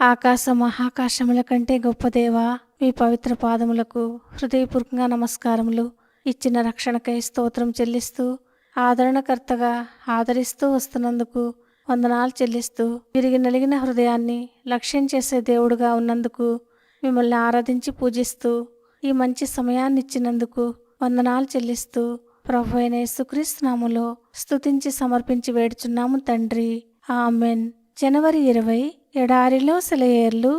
ఆకాశ మహాకాశముల కంటే గొప్ప దేవా, మీ పవిత్ర పాదములకు హృదయపూర్వకంగా నమస్కారములు. ఇచ్చిన రక్షణకై స్తోత్రం చెల్లిస్తూ, ఆదరణకర్తగా ఆదరిస్తూ వస్తున్నందుకు వందనాలు చెల్లిస్తూ, విరిగి నలిగిన హృదయాన్ని లక్ష్యం చేసే దేవుడుగా ఉన్నందుకు మిమ్మల్ని ఆరాధించి పూజిస్తూ, ఈ మంచి సమయాన్ని ఇచ్చినందుకు వందనాలు చెల్లిస్తూ, ప్రభు అయిన యేసుక్రీస్తు నామములో స్తుతించి సమర్పించి వేడుచున్నాము తండ్రి. ఆమెన్. జనవరి 20 ఎడారిలో సెలయేర్లు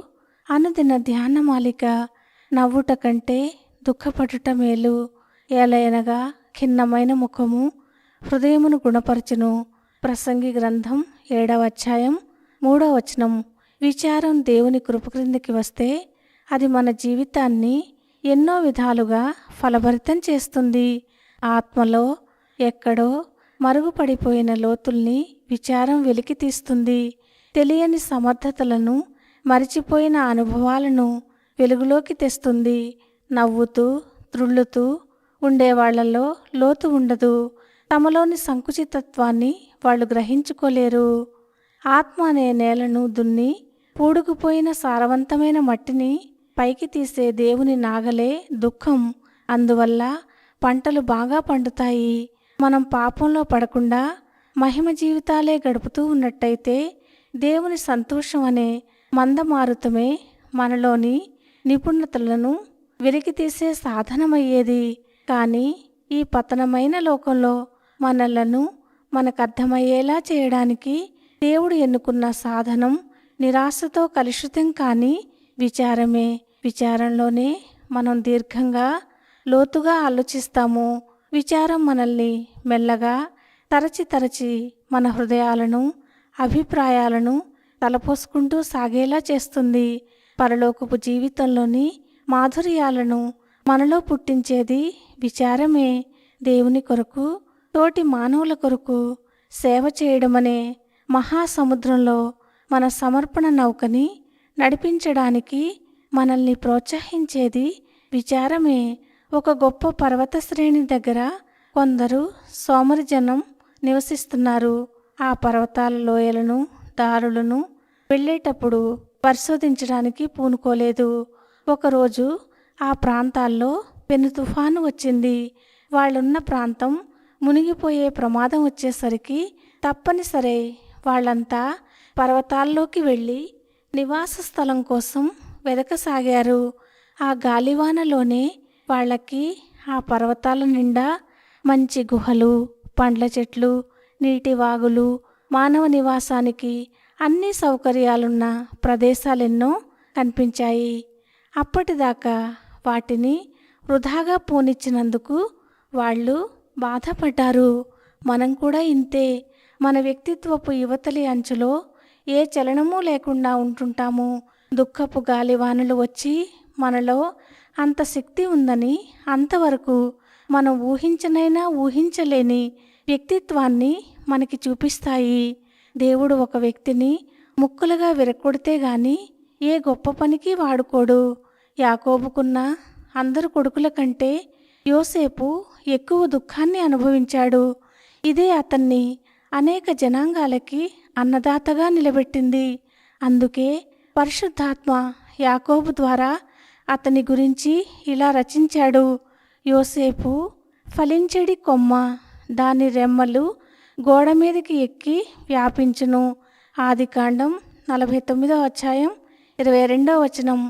అనుదిన ధ్యానమాలిక. నవ్వుట కంటే దుఃఖపడుట మేలు. ఏలయనగా ఖిన్నమైన ముఖము హృదయమును గుణపరచును. ప్రసంగి గ్రంథం 7వ అధ్యాయం 3వ వచనం. విచారం దేవుని కృప క్రిందికి వస్తే అది మన జీవితాన్ని ఎన్నో విధాలుగా ఫలభరితం చేస్తుంది. ఆత్మలో ఎక్కడో మరుగుపడిపోయిన లోతుల్ని విచారం వెలికి తీస్తుంది. తెలియని సమర్థతలను, మరిచిపోయిన అనుభవాలను వెలుగులోకి తెస్తుంది. నవ్వుతూ త్రుళ్ళుతూ ఉండేవాళ్లలో లోతు ఉండదు. తమలోని సంకుచితత్వాన్ని వాళ్ళు గ్రహించుకోలేరు. ఆత్మ అనే నేలను దున్ని పూడుకుపోయిన సారవంతమైన మట్టిని పైకి తీసే దేవుని నాగలే దుఃఖం. అందువల్ల పంటలు బాగా పండుతాయి. మనం పాపంలో పడకుండా మహిమ జీవితాలే గడుపుతూ ఉన్నట్టయితే దేవుని సంతోషం అనే మందమారుతమే మనలోని నిపుణతలను వెలికితీసే సాధనమయ్యేది. కానీ ఈ పతనమైన లోకంలో మనలను మనకర్థమయ్యేలా చేయడానికి దేవుడు ఎన్నుకున్న సాధనం నిరాశతో కలుషితం కాని విచారమే. విచారంలోనే మనం దీర్ఘంగా లోతుగా ఆలోచిస్తాము. విచారం మనల్ని మెల్లగా తరచి మన హృదయాలను, అభిప్రాయాలను తలపోసుకుంటూ సాగేలా చేస్తుంది. పరలోకపు జీవితంలోని మాధుర్యాలను మనలో పుట్టించేది విచారమే. దేవుని కొరకు, తోటి మానవుల కొరకు సేవ చేయడమనే మహాసముద్రంలో మన సమర్పణ నౌకని నడిపించడానికి మనల్ని ప్రోత్సహించేది విచారమే. ఒక గొప్ప పర్వత శ్రేణి దగ్గర కొందరు సోమరి జనం నివసిస్తున్నారు. ఆ పర్వతాల లోయలను, దారులను వెళ్ళేటప్పుడు పరిశోధించడానికి పూనుకోలేదు. ఒకరోజు ఆ ప్రాంతాల్లో పెను తుఫాను వచ్చింది. వాళ్ళున్న ప్రాంతం మునిగిపోయే ప్రమాదం వచ్చేసరికి తప్పనిసరి వాళ్ళంతా పర్వతాల్లోకి వెళ్ళి నివాస స్థలం కోసం వెదకసాగారు. ఆ గాలివానలోనే వాళ్ళకి ఆ పర్వతాల నిండా మంచి గుహలు, పండ్ల చెట్లు, నీటి వాగులు, మానవ నివాసానికి అన్ని సౌకర్యాలున్న ప్రదేశాలెన్నో కనిపించాయి. అప్పటిదాకా వాటిని వృధాగా పోనిచ్చినందుకు వాళ్ళు బాధపడ్డారు. మనం కూడా ఇంతే. మన వ్యక్తిత్వపు యువతలి అంచులో ఏ చలనమూ లేకుండా ఉంటుంటాము. దుఃఖపు గాలివానలు వచ్చి మనలో అంత శక్తి ఉందని, అంతవరకు మనం ఊహించనైనా ఊహించలేని వ్యక్తిత్వాన్ని మనకి చూపిస్తాయి. దేవుడు ఒక వ్యక్తిని ముక్కలుగా విరగొడితే గాని ఏ గొప్ప పనికి వాడుకోడు. యాకోబుకున్న అందరు కొడుకుల కంటే యోసేపు ఎక్కువ దుఃఖాన్ని అనుభవించాడు. ఇదే అతన్ని అనేక జనాంగాలకి అన్నదాతగా నిలబెట్టింది. అందుకే పరిశుద్ధాత్మ యాకోబు ద్వారా అతని గురించి ఇలా రచించాడు. యోసేపు ఫలించెడి కొమ్మ, దాని రెమ్మలు గోడ మీదకి ఎక్కి వ్యాపించును. ఆదికాండం 49వ అధ్యాయం 22వ వచనం.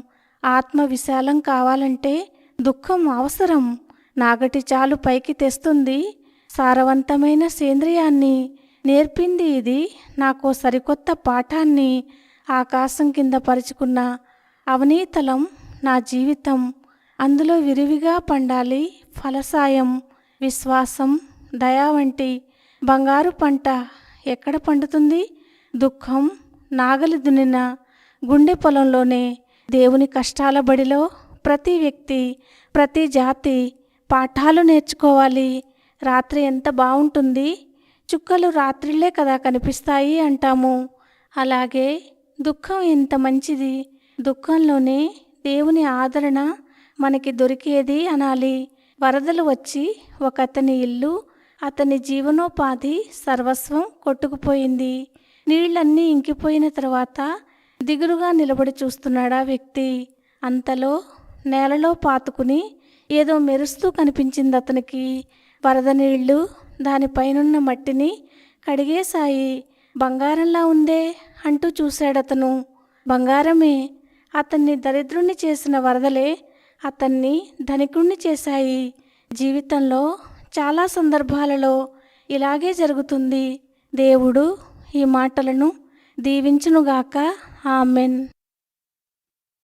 ఆత్మ విశాలం కావాలంటే దుఃఖం అవసరం. నాగటి చాలు పైకి తెస్తుంది, సారవంతమైన సేంద్రియాన్ని నేర్పింది. ఇది నాకో సరికొత్త పాఠాన్ని. ఆకాశం కింద పరుచుకున్న అవనీతలం నా జీవితం. అందులో విరివిగా పండాలి ఫలసాయం. విశ్వాసం, దయ వంటి బంగారు పంట ఎక్కడ పండుతుంది? దుఃఖం నాగలి దున్నిన గుండె పొలంలోనే. దేవుని కష్టాల బడిలో ప్రతి వ్యక్తి, ప్రతి జాతి పాఠాలు నేర్చుకోవాలి. రాత్రి ఎంత బాగుంటుంది, చుక్కలు రాత్రిళ్లే కదా కనిపిస్తాయి అంటాము. అలాగే దుఃఖం ఎంత మంచిది. దుఃఖంలోనే దేవుని ఆదరణ మనకి దొరికేది అనాలి. వరదలు వచ్చి ఒకతని ఇల్లు, అతని జీవనోపాధి సర్వస్వం కొట్టుకుపోయింది. నీళ్ళన్నీ ఇంకిపోయిన తర్వాత దిగులుగా నిలబడి చూస్తున్నాడు ఆ వ్యక్తి. అంతలో నేలలో పాతుకుని ఏదో మెరుస్తూ కనిపించింది అతనికి. వరద నీళ్లు దానిపైనున్న మట్టిని కడిగేశాయి. బంగారంలా ఉందే అంటూ చూశాడతను. బంగారమే. అతన్ని దరిద్రుణ్ణి చేసిన వరదలే అతన్ని ధనికుణ్ణి చేశాయి. జీవితంలో చాలా సందర్భాలలో ఇలాగే జరుగుతుంది. దేవుడు ఈ మాటలను దీవించునుగాక. ఆమెన్.